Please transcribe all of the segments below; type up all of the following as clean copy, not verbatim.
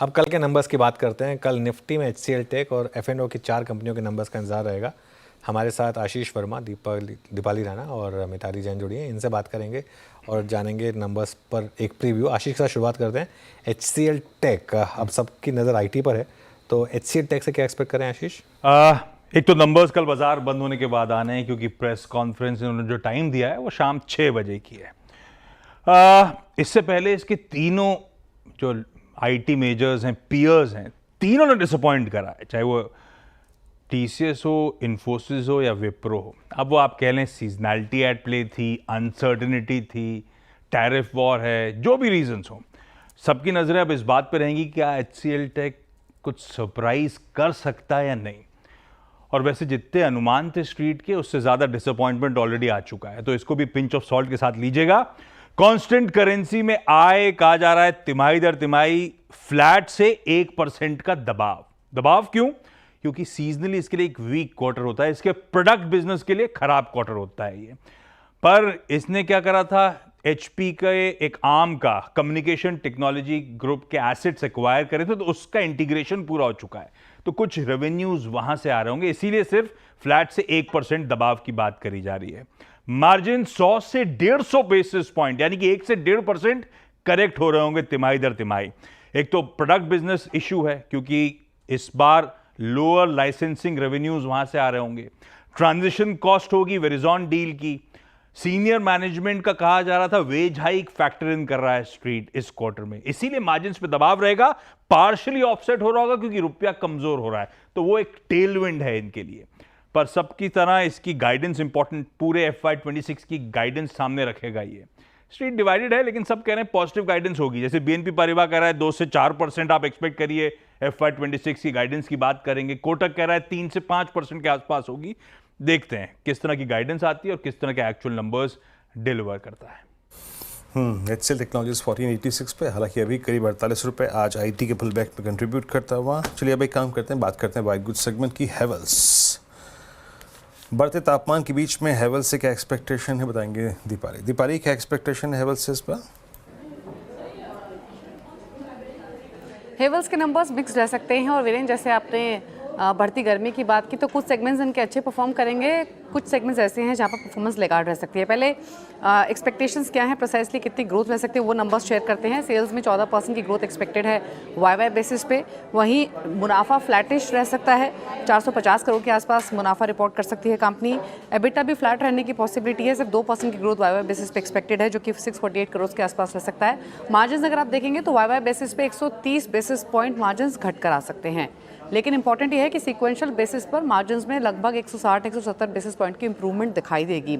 अब कल के नंबर्स की बात करते हैं। कल निफ्टी में HCL टेक और F&O की 4 कंपनियों के नंबर्स का इंतजार रहेगा। हमारे साथ आशीष वर्मा, दीपाली राणा और मिताली जैन जुड़ी हैं। इनसे बात करेंगे और जानेंगे नंबर्स पर एक प्रीव्यू। आशीष के साथ शुरुआत करते हैं। HCL टेक, अब सबकी नज़र IT पर है, तो HCL टेक से क्या एक्सपेक्ट करें आशीष? एक तो नंबर्स कल बाजार बंद होने के बाद आने हैं, क्योंकि प्रेस कॉन्फ्रेंस इन्होंने जो टाइम दिया है वो शाम 6 बजे की है। इससे पहले इसके तीनों जो IT मेजर्स हैं, पीयर्स हैं, तीनों ने डिसअपॉइंट करा है, चाहे वो TCS हो, इन्फोसिस हो या विप्रो हो। अब वो आप कह लें सीजनैलिटी एट प्ले थी, अनसर्टिनिटी थी, टैरिफ वॉर है, जो भी रीजंस हो, सबकी नजरें अब इस बात पे रहेंगी क्या HCL टेक कुछ सरप्राइज कर सकता है या नहीं। और वैसे जितने अनुमान थे स्ट्रीट के, उससे ज्यादा डिसअपॉइंटमेंट ऑलरेडी आ चुका है, तो इसको भी पिंच ऑफ सॉल्ट के साथ लीजिएगा। कांस्टेंट करेंसी में आए कहा जा रहा है तिमाही दर तिमाही फ्लैट से 1% का दबाव क्यों? क्योंकि सीजनली इसके लिए एक वीक क्वार्टर होता है, इसके प्रोडक्ट बिजनेस के लिए खराब क्वार्टर होता है ये। पर इसने क्या करा था, HP के एक आर्म का कम्युनिकेशन टेक्नोलॉजी ग्रुप के एसेट्स एक्वायर करे थे, तो उसका इंटीग्रेशन पूरा हो चुका है, तो कुछ रेवेन्यूज वहां से आ रहे होंगे, इसीलिए सिर्फ फ्लैट से 1% दबाव की बात करी जा रही है। मार्जिन 100 से 150 बेसिस पॉइंट, यानी कि 1 से 1.5% करेक्ट हो रहे होंगे तिमाही दर तिमाही। एक तो प्रोडक्ट बिजनेस इश्यू है, क्योंकि इस बार लोअर लाइसेंसिंग रेवेन्यूज वहां से आ रहे होंगे। ट्रांजिशन कॉस्ट होगी वेरिजॉन डील की। सीनियर मैनेजमेंट का कहा जा रहा था वेज हाइक फैक्टर इन कर रहा है स्ट्रीट इस क्वार्टर में, इसीलिए मार्जिन्स पे दबाव रहेगा। पार्शियली ऑफसेट हो रहा होगा क्योंकि रुपया कमजोर हो रहा है, तो वो एक टेलविंड है इनके लिए। पर सबकी तरह इसकी गाइडेंस इंपॉर्टेंट, पूरे FY26 की गाइडेंस सामने रखेगा ये। स्ट्रीट डिवाइडेड है, लेकिन सब कह रहे हैं पॉजिटिव गाइडेंस होगी। जैसे BNP पारिबा कह रहा है 2 से 4% आप एक्सपेक्ट करिए, FY26 की गाइडेंस की बात करेंगे। कोटक कह रहा है 3 से 5% के आसपास होगी। देखते हैं किस तरह की गाइडेंस आती है और किस तरह के एक्चुअल नंबर्स डिलीवर करता है। HCL टेक्नोलॉजीज 1486 पे, हालांकि अभी करीब 48 रुपये आज IT के पुल बैक में कंट्रीब्यूट करता हुआ। चलिए अब एक काम करते हैं, बात करते हैं वाइट गुड सेगमेंट की। हेवल्स, बढ़ते तापमान के बीच में हेवल्स से क्या एक्सपेक्टेशन है बताएंगे दीपाली क्या एक्सपेक्टेशन है हेवल्स से इस पर? हेवल्स के नंबर्स मिक्स रह सकते हैं, और वीरेन जैसे आपने बढ़ती गर्मी की बात की, तो कुछ सेगमेंट्स इनके अच्छे परफॉर्म करेंगे, कुछ सेगमेंट्स ऐसे हैं जहाँ पर परफॉर्मेंस लेगार्ड रह सकती है। पहले एक्सपेक्टेशंस क्या है, प्रिसाइसली कितनी ग्रोथ रह सकती है, वो नंबर्स शेयर करते हैं। सेल्स में 14% की ग्रोथ एक्सपेक्टेड है YY बेसिस पे। वहीं मुनाफा फ्लैटिश रह सकता है, 450 करोड़ के आसपास मुनाफा रिपोर्ट कर सकती है कंपनी। एबिटा भी फ्लैट रहने की पॉसिबिलिटी है, सिर्फ 2% की ग्रोथ YY बेसिस पे एक्सपेक्टेड है, जो कि 648 करोड़ के आसपास रह सकता है। मार्जिन अगर आप देखेंगे तो YY बेसिस पे 130 बेसिस पॉइंट मार्जिन घट कर आ सकते हैं, लेकिन इंपॉर्टेंट ये है कि सीक्वेंशियल बेसिस पर मार्जिन्स में लगभग 160-170 बेसिस पॉइंट की इंप्रूवमेंट दिखाई देगी।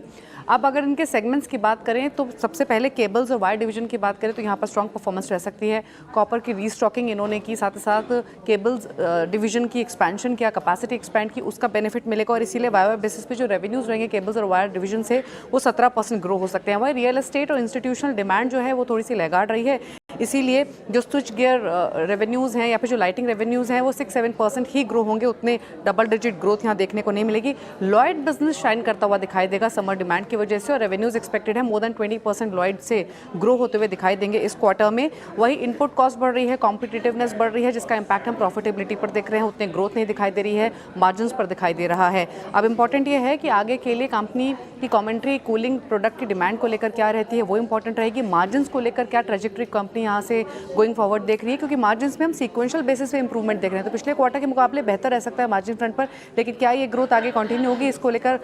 अब अगर इनके सेगमेंट्स की बात करें तो सबसे पहले केबल्स और वायर डिवीजन की बात करें तो यहाँ पर स्ट्रॉन्ग परफॉर्मेंस रह सकती है। कॉपर की रीस्टॉकिंग इन्होंने की, साथ ही साथ केबल्स डिवीजन की एक्सपेंशन किया, कैपेसिटी एक्सपेंड की, उसका बेनिफिट मिलेगा, और इसीलिए वायर बेसिस पे जो रेवेन्यूज रहेंगे केबल्स और वायर डिवीजन से वो 17% ग्रो हो सकते हैं। वही रियल एस्टेट और इंस्टीट्यूशनल डिमांड जो है वो थोड़ी सी लैगार्ड रही है, इसीलिए जो स्विच गियर रेवेन्यूज़ हैं या फिर जो लाइटिंग रेवेन्यूज़ हैं वो 6-7% ही ग्रो होंगे, उतने डबल डिजिट ग्रोथ यहाँ देखने को नहीं मिलेगी। लॉयड बिजनेस शाइन करता हुआ दिखाई देगा समर डिमांड की वजह से, और रेवेन्यूज़ एक्सपेक्टेड है मोर देन 20% लॉयड से ग्रो होते हुए दिखाई देंगे इस क्वार्टर में। वही इनपुट कॉस्ट बढ़ रही है, कॉम्पिटिटिवनेस बढ़ रही है, जिसका इंपैक्ट हम प्रॉफिटेबिलिटी पर देख रहे हैं, उतने ग्रोथ नहीं दिखाई दे रही है, मार्जिन पर दिखाई दे रहा है। अब इंपॉर्टेंट ये है कि आगे के लिए कंपनी की कॉमेंट्री कूलिंग प्रोडक्ट की डिमांड को लेकर क्या रहती है वो इंपॉर्टेंट रहेगी। मार्जिन को लेकर क्या ट्रेजेक्ट्री कंपनी यहाँ से गोइंग फॉरवर्ड देख रही है, क्योंकि मार्जिन्स में हम सीक्वेंशियल बेसिस पे इंप्रूवमेंट देख रहे हैं, तो पिछले क्वार्टर के मुकाबले बेहतर रह सकता है मार्जिन फ्रंट पर, लेकिन क्या ये ग्रोथ आगे कंटिन्यू होगी, इसको लेकर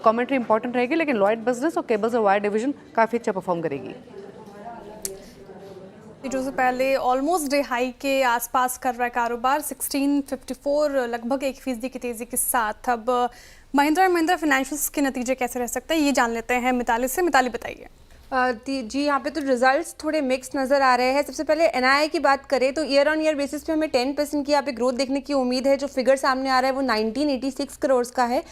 कमेंट्री इंपॉर्टेंट रहेगी। लेकिन लॉयड बिजनेस और केबल्स और वायर डिवीजन काफ़ी अच्छा परफॉर्म करेगी। जो से पहले ऑलमोस्ट डे हाई के आसपास कर रहा है कारोबार, 1654 लगभग 1% की तेज़ी के साथ। अब महिंद्रा एंड महिंद्रा फाइनेंशियल्स के नतीजे कैसे रह सकते हैं ये जान लेते हैं मिताली से। मिताली बताइए। जी यहाँ पे तो रिजल्ट्स थोड़े मिक्स नज़र आ रहे हैं। सबसे पहले NII की बात करें तो ईयर ऑन ईयर बेसिस पे हमें 10% की यहाँ पे ग्रोथ देखने की उम्मीद है। जो फिगर सामने आ रहा है वो 1986 करोड़ का है।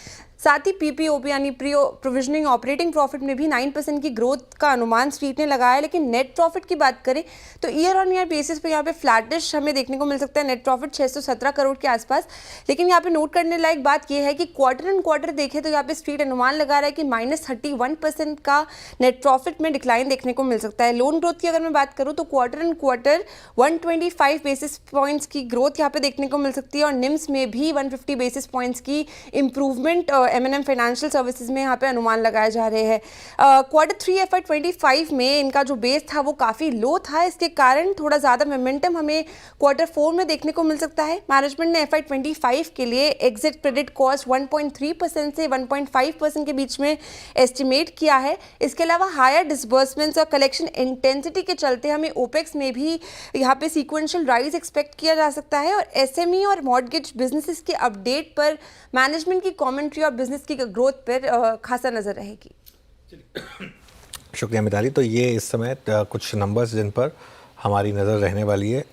साथ ही पीपीओपी यानी प्रोविजनिंग ऑपरेटिंग प्रॉफिट में भी 9% की ग्रोथ का अनुमान स्ट्रीट ने लगाया है। लेकिन नेट प्रॉफिट की बात करें तो ईयर ऑन ईयर बेसिस पे यहाँ पे फ्लैटिश हमें देखने को मिल सकता है, नेट प्रॉफिट 617 करोड़ के आसपास। लेकिन यहाँ पे नोट करने लायक बात यह है कि क्वार्टर एंड क्वार्टर देखें तो यहाँ पे स्ट्रीट अनुमान लगा रहा है कि -31% का नेट प्रॉफिट में डिक्लाइन देखने को मिल सकता है। लोन ग्रोथ की अगर मैं बात करूँ तो quarter and quarter 125 basis points की ग्रोथ यहाँ पे देखने को मिल सकती है और निम्स में भी 150 बेसिस पॉइंट्स की इंप्रूवमेंट M&M फाइनेंशियल सर्विसेज में यहाँ पे अनुमान लगाए जा रहे हैं। क्वार्टर 3 FY25 में इनका जो बेस था वो काफ़ी लो था, इसके कारण थोड़ा ज़्यादा मोमेंटम हमें क्वार्टर 4 में देखने को मिल सकता है। मैनेजमेंट ने FY25 के लिए एग्जिट क्रेडिट कॉस्ट 1.3% से 1.5% के बीच में एस्टिमेट किया है। इसके अलावा हायर डिसबर्समेंट्स और कलेक्शन इंटेंसिटी के चलते हमें ओपेक्स में भी यहाँ पे सीक्वेंशियल राइज एक्सपेक्ट किया जा सकता है। और एसएमई और मॉर्गेज बिजनेसेस के अपडेट पर मैनेजमेंट की कमेंट्री और बिजनेस की ग्रोथ पर खासा नजर रहेगी। शुक्रिया मिताली। तो ये इस समय कुछ नंबर्स जिन पर हमारी नज़र रहने वाली है।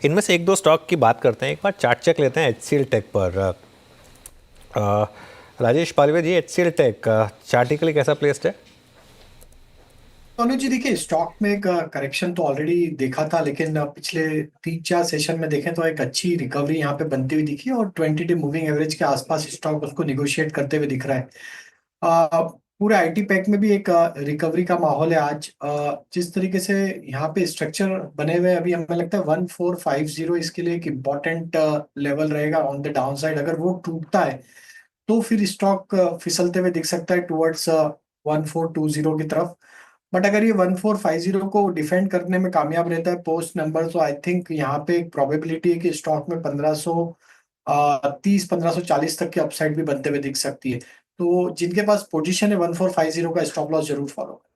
इनमें से एक दो स्टॉक की बात करते हैं। एक बार चार्ट चेक लेते हैं HCL टेक पर। राजेश पालवे जी, HCL टेक चार्टिकली कैसा प्लेस्ड है? सोनू जी देखिए, स्टॉक में एक करेक्शन तो ऑलरेडी देखा था, लेकिन पिछले 3-4 सेशन में देखें तो एक अच्छी रिकवरी यहाँ पे बनती हुई दिखी और 20 डे मूविंग एवरेज के आसपास स्टॉक उसको निगोशिएट करते हुए दिख रहा है। पूरे आईटी पैक में भी एक रिकवरी का माहौल है आज। जिस तरीके से यहाँ पे स्ट्रक्चर बने हुए अभी हमें लगता है 1450 इसके लिए एक इम्पॉर्टेंट लेवल रहेगा ऑन द डाउन साइड। अगर वो टूटता है तो फिर स्टॉक फिसलते हुए दिख सकता है टुवर्ड्स 1420 की तरफ। बट अगर ये 1450 को डिफेंड करने में कामयाब रहता है पोस्ट नंबर, तो आई थिंक यहाँ पे एक प्रोबेबिलिटी है कि स्टॉक में 1530-1540 तक की अपसाइड भी बनते हुए दिख सकती है। तो जिनके पास पोजीशन है 1450 का स्टॉप लॉस जरूर फॉलो करें।